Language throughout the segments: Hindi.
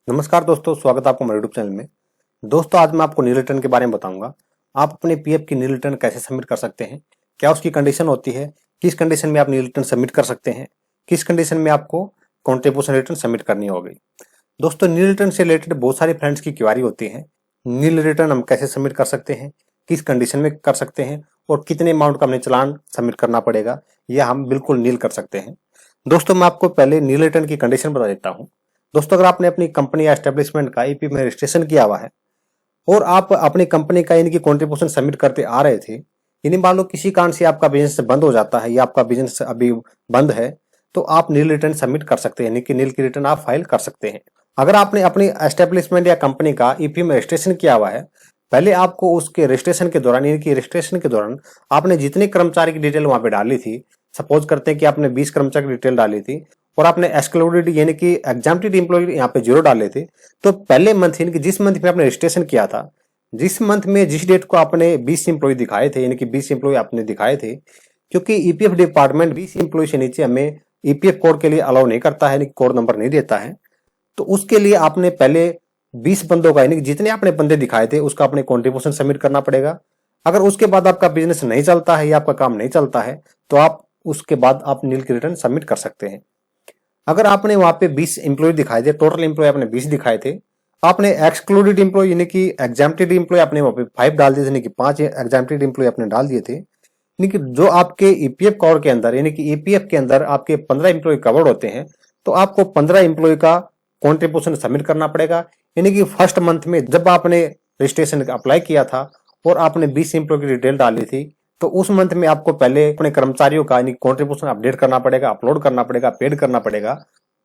नमस्कार दोस्तों, स्वागत है आपको हमारे यूट्यूब चैनल में। दोस्तों, आज मैं आपको नील रिटर्न के बारे में बताऊंगा। आप अपने पीएफ की नील रिटर्न कैसे सबमिट कर सकते हैं, क्या उसकी कंडीशन होती है, किस कंडीशन में आप नील रिटर्न सबमिट कर सकते हैं, किस कंडीशन में आपको कॉन्ट्रीब्यूशन रिटर्न सबमिट करनी होगी। दोस्तों, नील रिटर्न से रिलेटेड बहुत सारे फ्रेंड्स की क्वेरी होती है। नील रिटर्न हम कैसे सबमिट कर सकते हैं, किस कंडीशन में कर सकते हैं और कितने अमाउंट का हमें चालान सबमिट करना पड़ेगा, यह हम बिल्कुल नील कर सकते हैं। दोस्तों, मैं आपको पहले नील रिटर्न की कंडीशन बता देता हूँ। दोस्तों, अगर आपने अपनी कंपनी या एस्टेब्लिशमेंट का ईपीएफ में रजिस्ट्रेशन किया हुआ है और आप अपनी कंपनी का इनकी कॉन्ट्रीब्यूशन सबमिट करते आ रहे थे, यानी मान लो किसी कारण से आपका बिजनेस बंद हो जाता है या आपका बिजनेस अभी बंद है, तो आप नील रिटर्न सबमिट कर सकते हैं, यानी कि नील की रिटर्न आप फाइल कर सकते हैं। अगर आपने अपनी एस्टेब्लिशमेंट या कंपनी का ईपीएफ में रजिस्ट्रेशन किया हुआ है, पहले आपको उसके रजिस्ट्रेशन के दौरान, यानी कि रजिस्ट्रेशन के दौरान आपने जितने कर्मचारी की डिटेल वहां पे डाली थी, सपोज करते हैं कि आपने 20 कर्मचारी की डिटेल डाली थी और आपने एक्सक्लूडेड यानी कि एग्जाम्प्टेड एम्प्लॉय यहाँ पे 0 डाले थे, तो पहले मंथ यानी कि जिस मंथ में आपने रजिस्ट्रेशन किया था, जिस मंथ में जिस डेट को आपने 20 एम्प्लॉय दिखाए थे, यानी कि 20 एम्प्लॉय आपने दिखाए थे, क्योंकि ईपीएफ डिपार्टमेंट 20 एम्प्लॉय से नीचे हमें ईपीएफ कोड के लिए अलाउ नहीं करता है, यानी कोड नंबर नहीं देता है। तो उसके लिए आपने पहले 20 बंदों का, यानी कि जितने आपने बंदे दिखाए थे उसका अपने कॉन्ट्रीब्यूशन सबमिट करना पड़ेगा। अगर उसके बाद आपका बिजनेस नहीं चलता है या आपका काम नहीं चलता है, तो आप उसके बाद आप नील की रिटर्न सबमिट कर सकते हैं। अगर आपने वहां पे 20 एम्प्लॉय दिखाए थे, टोटल एम्प्लॉय आपने 20 दिखाए थे, आपने एक्सक्लूडेड एम्प्लॉय यानी कि एग्जाम्प्टेड एम्प्लॉय आपने वहां पे 5 डाल दिए थे, यानी कि 5 एग्जाम्प्टेड एम्प्लॉय आपने डाल दिए थे, यानी कि जो आपके ईपीएफ कवर के अंदर, यानी कि ईपीएफ के अंदर आपके 15 एम्प्लॉय कवर्ड होते हैं, तो आपको 15 एम्प्लॉय का कॉन्ट्रीब्यूशन सबमिट करना पड़ेगा। यानी कि फर्स्ट मंथ में जब आपने रजिस्ट्रेशन अप्लाई किया था और आपने 20 एम्प्लॉय की डिटेल डाली थी, तो उस मंथ में आपको पहले अपने कर्मचारियों का यानी कॉन्ट्रीब्यूशन अपडेट करना पड़ेगा, अपलोड करना पड़ेगा, पेड करना पड़ेगा।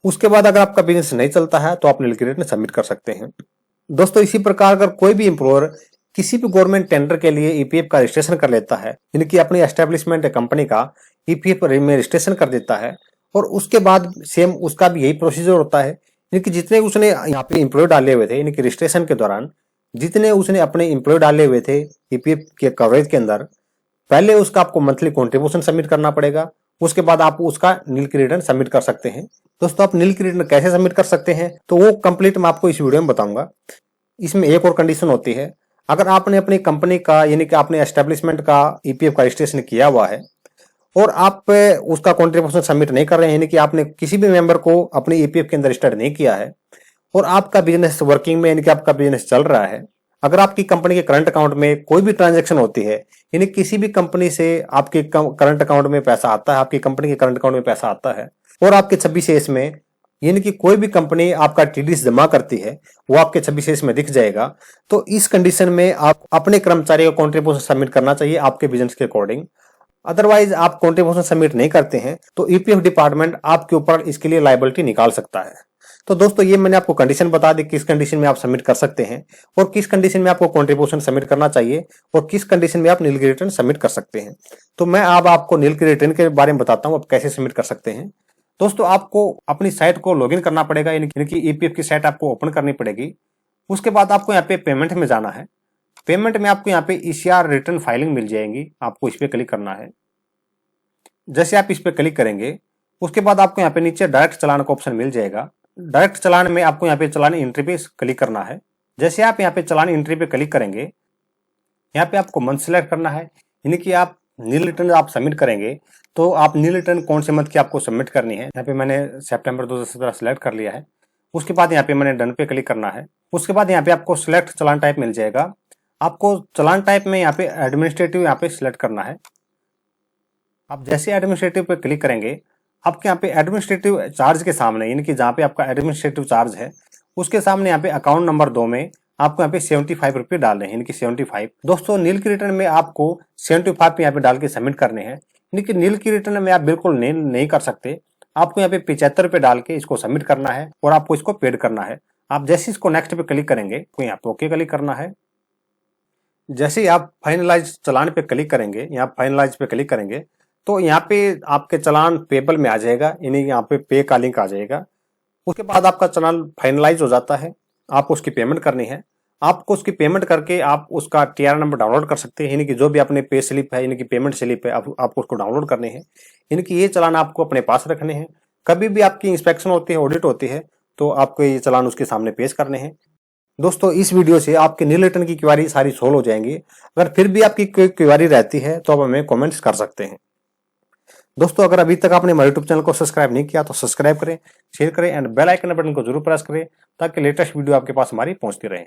उसके बाद अगर आपका बिजनेस नहीं चलता है तो आप नील की रिटर्न सबमिट कर सकते हैं। दोस्तों, इसी प्रकार अगर कोई भी एम्प्लॉयर किसी भी गवर्नमेंट टेंडर के लिए ईपीएफ का रजिस्ट्रेशन कर लेता है, यानी कि अपनी एस्टेब्लिशमेंट कंपनी का ईपीएफ में रजिस्ट्रेशन कर देता है, और उसके बाद सेम उसका भी यही प्रोसीजर होता है, यानी कि जितने उसने यहाँ पे एम्प्लॉय डाले हुए थे, यानी कि रजिस्ट्रेशन के दौरान जितने उसने अपने एम्प्लॉय डाले हुए थे ईपीएफ के कवरेज के अंदर, पहले उसका आपको मंथली कॉन्ट्रीब्यूशन सबमिट करना पड़ेगा। उसके बाद आप उसका नील की रिटर्न सबमिट कर सकते हैं। दोस्तों, आप नील की रिटर्न कैसे सबमिट कर सकते हैं, तो वो कंप्लीट मैं आपको इस वीडियो में बताऊंगा। इसमें एक और कंडीशन होती है, अगर आपने अपनी कंपनी का यानी कि आपने एस्टेब्लिशमेंट का ईपीएफ का रजिस्ट्रेशन किया हुआ है और आप उसका कॉन्ट्रीब्यूशन सबमिट नहीं कर रहे हैं, यानी कि आपने किसी भी मेंबर को अपने ईपीएफ के अंदर रजिस्टर्ड नहीं किया है और आपका बिजनेस वर्किंग में, यानी कि आपका बिजनेस चल रहा है, अगर आपकी कंपनी के करंट अकाउंट में कोई भी ट्रांजैक्शन होती है, यानी किसी भी कंपनी से आपके करंट अकाउंट में पैसा आता है, आपकी कंपनी के करंट अकाउंट में पैसा आता है और आपके 26 में, यानी कि कोई भी कंपनी आपका टीडीएस जमा करती है, वो आपके 26 में दिख जाएगा। तो इस कंडीशन में आप अपने कर्मचारी का कॉन्ट्रीब्यूशन सबमिट करना चाहिए आपके बिजनेस के अकॉर्डिंग। अदरवाइज आप कॉन्ट्रीब्यूशन सबमिट नहीं करते हैं तो ईपीएफ डिपार्टमेंट आपके ऊपर इसके लिए लायबिलिटी निकाल सकता है। तो दोस्तों, ये मैंने आपको कंडीशन बता दी, किस कंडीशन में आप सबमिट कर सकते हैं और किस कंडीशन में आपको कॉन्ट्रीब्यूशन सबमिट करना चाहिए और किस कंडीशन में आप नील की रिटर्न सबमिट कर सकते हैं। तो मैं अब आपको नील की रिटर्न के बारे में बताता हूं, आप कैसे सबमिट कर सकते हैं। दोस्तों, आपको अपनी साइट को लॉगिन करना पड़ेगा, यानी कि ईपीएफ की साइट आपको ओपन करनी पड़ेगी। उसके बाद आपको यहाँ पे पेमेंट में जाना है। पेमेंट में आपको यहाँ पे ईसीआर रिटर्न फाइलिंग मिल जाएंगी, आपको इस पे क्लिक करना है। जैसे आप इस पे क्लिक करेंगे, उसके बाद आपको यहाँ पे नीचे डायरेक्ट चालान का ऑप्शन मिल जाएगा। डायरेक्ट चालान में आपको यहाँ पे चालान एंट्री पे क्लिक करना है। जैसे आप यहाँ पे चालान एंट्री पे क्लिक करेंगे, यहाँ पे आपको मंथ सिलेक्ट करना है, यानी कि आप नील रिटर्न आप सबमिट करेंगे तो आप नील रिटर्न कौन से मंथ की आपको सबमिट करनी है। यहाँ पे मैंने सितंबर 2017 सिलेक्ट कर लिया है। उसके बाद यहाँ पे मैंने डन पे क्लिक करना है। उसके बाद यहाँ पे आपको सिलेक्ट चालान टाइप मिल जाएगा। आपको चालान टाइप में यहाँ पे एडमिनिस्ट्रेटिव यहाँ पे सिलेक्ट करना है। आप जैसे एडमिनिस्ट्रेटिव पे क्लिक करेंगे, आपके यहाँ पे एडमिनिस्ट्रेटिव चार्ज के सामने, यानी कि जहाँ पे आपका एडमिनिस्ट्रेटिव चार्ज है उसके सामने यहाँ पे अकाउंट नंबर 2 में आपको यहाँ पे 75 रुपये डालने हैं, यानी कि 75। दोस्तों, नील की रिटर्न में आपको 75 यहाँ पे डाल के सबमिट करने हैं, यानी कि नील की रिटर्न में आप बिल्कुल नहीं कर सकते। आपको यहाँ पे 75 रुपये डाल के इसको सबमिट करना है और आपको इसको पेड करना है। आप जैसे इसको नेक्स्ट पे क्लिक करेंगे तो यहाँ पे ओके क्लिक करना है। जैसे ही आप फाइनलाइज चालान पे क्लिक करेंगे, यहाँ फाइनलाइज पे क्लिक करेंगे तो यहाँ पे आपके चालान पेबल में आ जाएगा, यानी यहाँ पे पे का लिंक आ जाएगा। उसके बाद आपका चालान फाइनलाइज हो जाता है। आपको उसकी पेमेंट करनी है। आपको उसकी पेमेंट करके आप उसका टीआर नंबर डाउनलोड कर सकते हैं, यानी कि जो भी अपने पे स्लिप है, यानी कि पेमेंट स्लिप है, आपको उसको डाउनलोड करने हैं। यानी कि ये चालान आपको अपने पास रखने हैं। कभी भी आपकी इंस्पेक्शन होती है, ऑडिट होती है, तो आपको ये चालान उसके सामने पेश करने हैं। दोस्तों इस वीडियो से आपके नील रिटर्न की क्वेरी सारी सोल्व हो जाएंगी। अगर फिर भी आपकी कोई क्वेरी रहती है तो आप हमें कमेंट्स कर सकते हैं। दोस्तों अगर अभी तक आपने हमारे यूट्यूब चैनल को सब्सक्राइब नहीं किया तो सब्सक्राइब करें, शेयर करें एंड बेल आइकन बटन को जरूर प्रेस करें ताकि लेटेस्ट वीडियो आपके पास हमारी पहुंचती रहे।